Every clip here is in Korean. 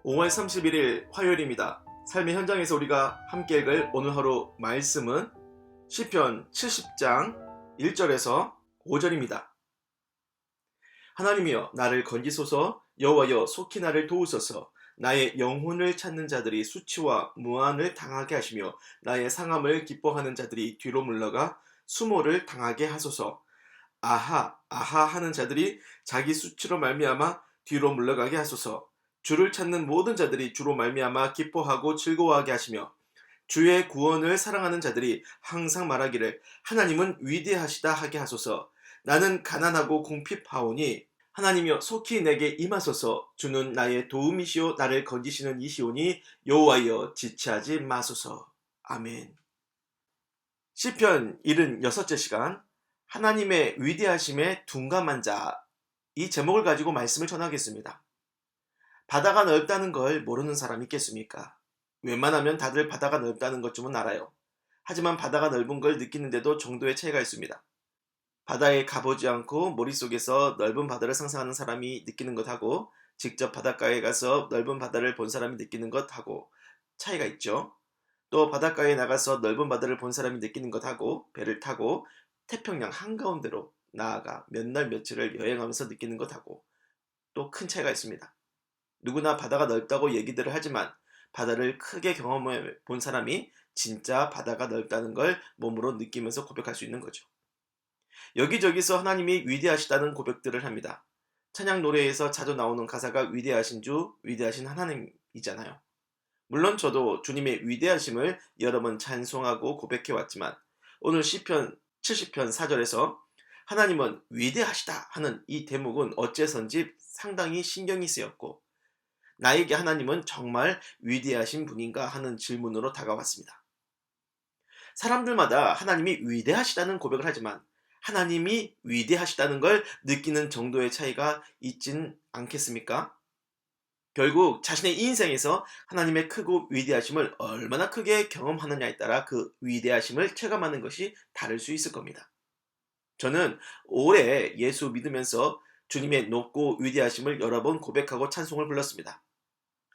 5월 31일 화요일입니다. 삶의 현장에서 우리가 함께 읽을 오늘 하루 말씀은 시편 70장 1절에서 5절입니다. 하나님이여 나를 건지소서. 여호와여 속히 나를 도우소서. 나의 영혼을 찾는 자들이 수치와 무한을 당하게 하시며 나의 상함을 기뻐하는 자들이 뒤로 물러가 수모를 당하게 하소서. 아하 아하 하는 자들이 자기 수치로 말미암아 뒤로 물러가게 하소서. 주를 찾는 모든 자들이 주로 말미암아 기뻐하고 즐거워하게 하시며 주의 구원을 사랑하는 자들이 항상 말하기를 하나님은 위대하시다 하게 하소서. 나는 가난하고 궁핍하오니 하나님이여 속히 내게 임하소서. 주는 나의 도움이시오 나를 건지시는 이시오니 여호와여 지체하지 마소서. 아멘. 시편 76째 시간 하나님의 위대하심에 둔감한 자, 이 제목을 가지고 말씀을 전하겠습니다. 바다가 넓다는 걸 모르는 사람이 있겠습니까? 웬만하면 다들 바다가 넓다는 것쯤은 알아요. 하지만 바다가 넓은 걸 느끼는데도 정도의 차이가 있습니다. 바다에 가보지 않고 머릿속에서 넓은 바다를 상상하는 사람이 느끼는 것하고 직접 바닷가에 가서 넓은 바다를 본 사람이 느끼는 것하고 차이가 있죠. 또 바닷가에 나가서 넓은 바다를 본 사람이 느끼는 것하고 배를 타고 태평양 한가운데로 나아가 몇 날 며칠을 여행하면서 느끼는 것하고 또 큰 차이가 있습니다. 누구나 바다가 넓다고 얘기들을 하지만 바다를 크게 경험해 본 사람이 진짜 바다가 넓다는 걸 몸으로 느끼면서 고백할 수 있는 거죠. 여기저기서 하나님이 위대하시다는 고백들을 합니다. 찬양 노래에서 자주 나오는 가사가 위대하신 주, 위대하신 하나님이잖아요. 물론 저도 주님의 위대하심을 여러 번 찬송하고 고백해왔지만 오늘 시편 70편 4절에서 하나님은 위대하시다 하는 이 대목은 어째선지 상당히 신경이 쓰였고 나에게 하나님은 정말 위대하신 분인가 하는 질문으로 다가왔습니다. 사람들마다 하나님이 위대하시다는 고백을 하지만 하나님이 위대하시다는 걸 느끼는 정도의 차이가 있진 않겠습니까? 결국 자신의 인생에서 하나님의 크고 위대하심을 얼마나 크게 경험하느냐에 따라 그 위대하심을 체감하는 것이 다를 수 있을 겁니다. 저는 올해 예수 믿으면서 주님의 높고 위대하심을 여러 번 고백하고 찬송을 불렀습니다.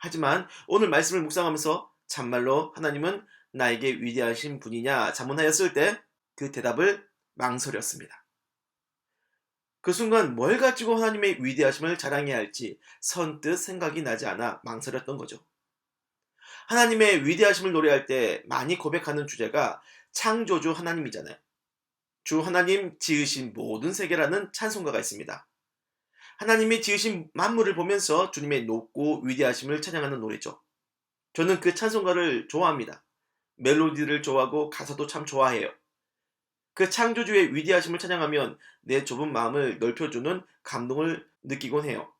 하지만 오늘 말씀을 묵상하면서 참말로 하나님은 나에게 위대하신 분이냐 자문하였을 때 그 대답을 망설였습니다. 그 순간 뭘 가지고 하나님의 위대하심을 자랑해야 할지 선뜻 생각이 나지 않아 망설였던 거죠. 하나님의 위대하심을 노래할 때 많이 고백하는 주제가 창조주 하나님이잖아요. 주 하나님 지으신 모든 세계라는 찬송가가 있습니다. 하나님이 지으신 만물을 보면서 주님의 높고 위대하심을 찬양하는 노래죠. 저는 그 찬송가를 좋아합니다. 멜로디를 좋아하고 가사도 참 좋아해요. 그 창조주의 위대하심을 찬양하면 내 좁은 마음을 넓혀주는 감동을 느끼곤 해요.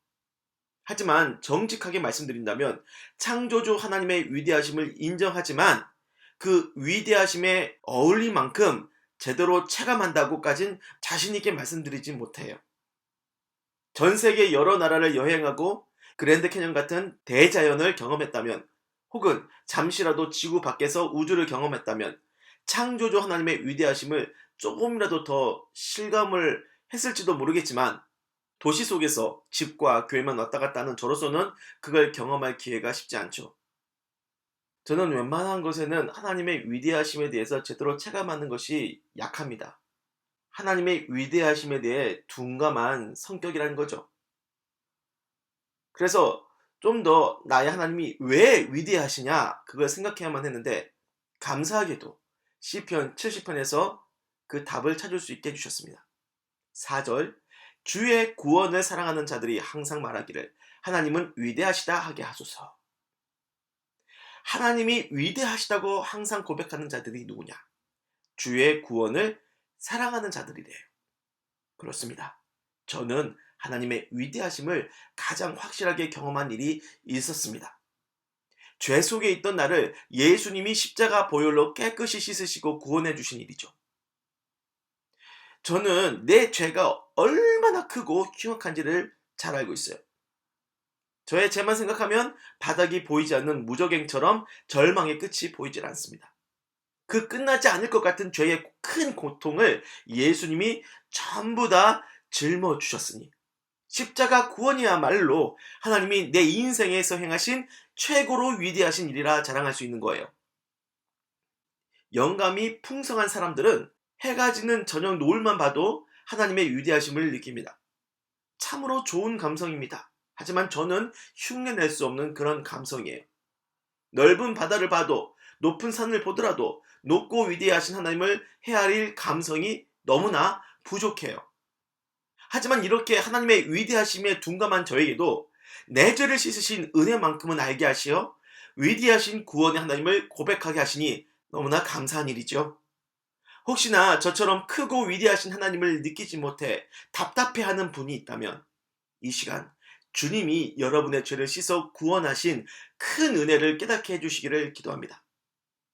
하지만 정직하게 말씀드린다면 창조주 하나님의 위대하심을 인정하지만 그 위대하심에 어울릴 만큼 제대로 체감한다고까진 자신있게 말씀드리지 못해요. 전 세계 여러 나라를 여행하고 그랜드 캐년 같은 대자연을 경험했다면 혹은 잠시라도 지구 밖에서 우주를 경험했다면 창조주 하나님의 위대하심을 조금이라도 더 실감을 했을지도 모르겠지만 도시 속에서 집과 교회만 왔다 갔다 하는 저로서는 그걸 경험할 기회가 쉽지 않죠. 저는 웬만한 것에는 하나님의 위대하심에 대해서 제대로 체감하는 것이 약합니다. 하나님의 위대하심에 대해 둔감한 성격이라는 거죠. 그래서 좀 더 나의 하나님이 왜 위대하시냐 그걸 생각해야만 했는데 감사하게도 시편 70편에서 그 답을 찾을 수 있게 해주셨습니다. 4절 주의 구원을 사랑하는 자들이 항상 말하기를 하나님은 위대하시다 하게 하소서. 하나님이 위대하시다고 항상 고백하는 자들이 누구냐? 주의 구원을 사랑하는 자들이래요. 그렇습니다. 저는 하나님의 위대하심을 가장 확실하게 경험한 일이 있었습니다. 죄 속에 있던 나를 예수님이 십자가 보혈로 깨끗이 씻으시고 구원해 주신 일이죠. 저는 내 죄가 얼마나 크고 흉악한지를 잘 알고 있어요. 저의 죄만 생각하면 바닥이 보이지 않는 무적행처럼 절망의 끝이 보이질 않습니다. 그 끝나지 않을 것 같은 죄의 큰 고통을 예수님이 전부 다 짊어주셨으니 십자가 구원이야말로 하나님이 내 인생에서 행하신 최고로 위대하신 일이라 자랑할 수 있는 거예요. 영감이 풍성한 사람들은 해가 지는 저녁 노을만 봐도 하나님의 위대하심을 느낍니다. 참으로 좋은 감성입니다. 하지만 저는 흉내낼 수 없는 그런 감성이에요. 넓은 바다를 봐도, 높은 산을 보더라도 높고 위대하신 하나님을 헤아릴 감성이 너무나 부족해요. 하지만 이렇게 하나님의 위대하심에 둔감한 저에게도 내 죄를 씻으신 은혜만큼은 알게 하시어 위대하신 구원의 하나님을 고백하게 하시니 너무나 감사한 일이죠. 혹시나 저처럼 크고 위대하신 하나님을 느끼지 못해 답답해하는 분이 있다면 이 시간 주님이 여러분의 죄를 씻어 구원하신 큰 은혜를 깨닫게 해주시기를 기도합니다.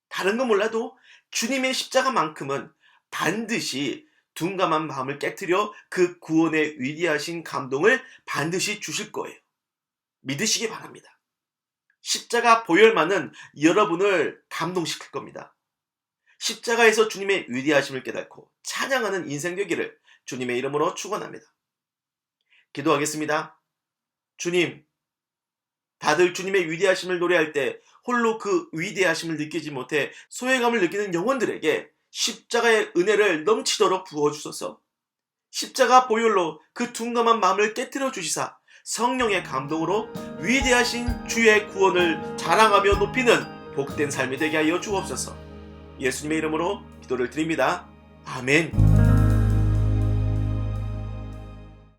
다른 건 몰라도 주님의 십자가만큼은 반드시 둔감한 마음을 깨트려 그 구원의 위대하신 감동을 반드시 주실 거예요. 믿으시기 바랍니다. 십자가 보혈만은 여러분을 감동시킬 겁니다. 십자가에서 주님의 위대하심을 깨닫고 찬양하는 인생 되기를 주님의 이름으로 축원합니다. 기도하겠습니다. 주님, 다들 주님의 위대하심을 노래할 때 홀로 그 위대하심을 느끼지 못해 소외감을 느끼는 영혼들에게 십자가의 은혜를 넘치도록 부어주소서. 십자가 보혈로 그 둔감한 마음을 깨트려 주시사 성령의 감동으로 위대하신 주의 구원을 자랑하며 높이는 복된 삶이 되게 하여 주옵소서. 예수님의 이름으로 기도를 드립니다. 아멘.